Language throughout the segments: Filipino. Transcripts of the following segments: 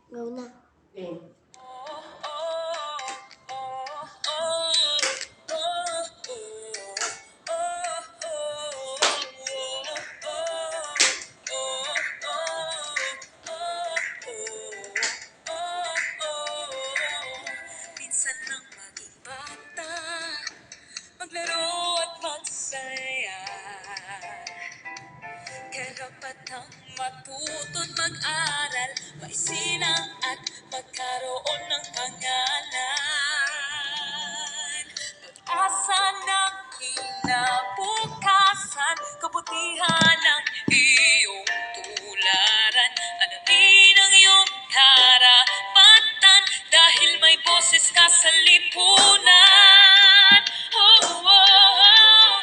Go na. Game. Minsan lang maging bata, maglaro at magsaya. Karapatang matuto't mag-aral, maisinang at magkaroon ng pangalan. Pag-asa ng kinabukasan, kabutihan ng iyong tularan. Alamin ang iyong karapatan, dahil may boses ka sa lipunan. Oh, oh, oh.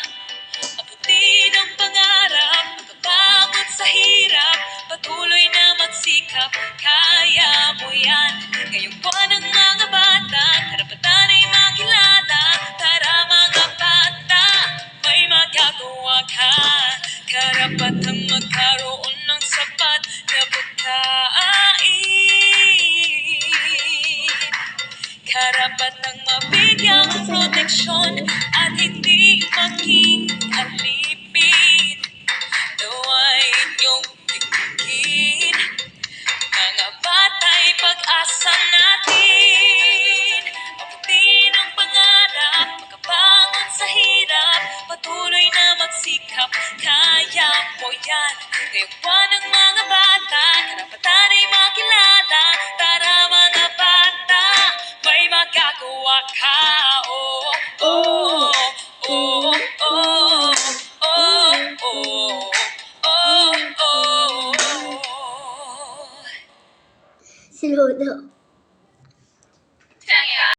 Abutin ang pangarap, magkabangon sa hirap, patuloy na magsikap, kaya mo yan. Ngayong buwan ng mga bata, karapatan ay makilala. Tara mga bata, may magagawa ka. Karapatang magkaroon ng sapat na pagkain. Karapatang mabigyang proteksyon at hindi maging alipin. Naway inyong tingin, mga bata'y pag-asa natin. Abutin ang pangarap, makabangon sa hirap, patuloy na magsikap, kaya mo yan. Ngayong buwan ng mga bata, karapatan ay makilala. Tara mga bata, may magagawa ka. Oh, oh, oh, oh, oh, oh, oh, oh, oh. Si Ludo.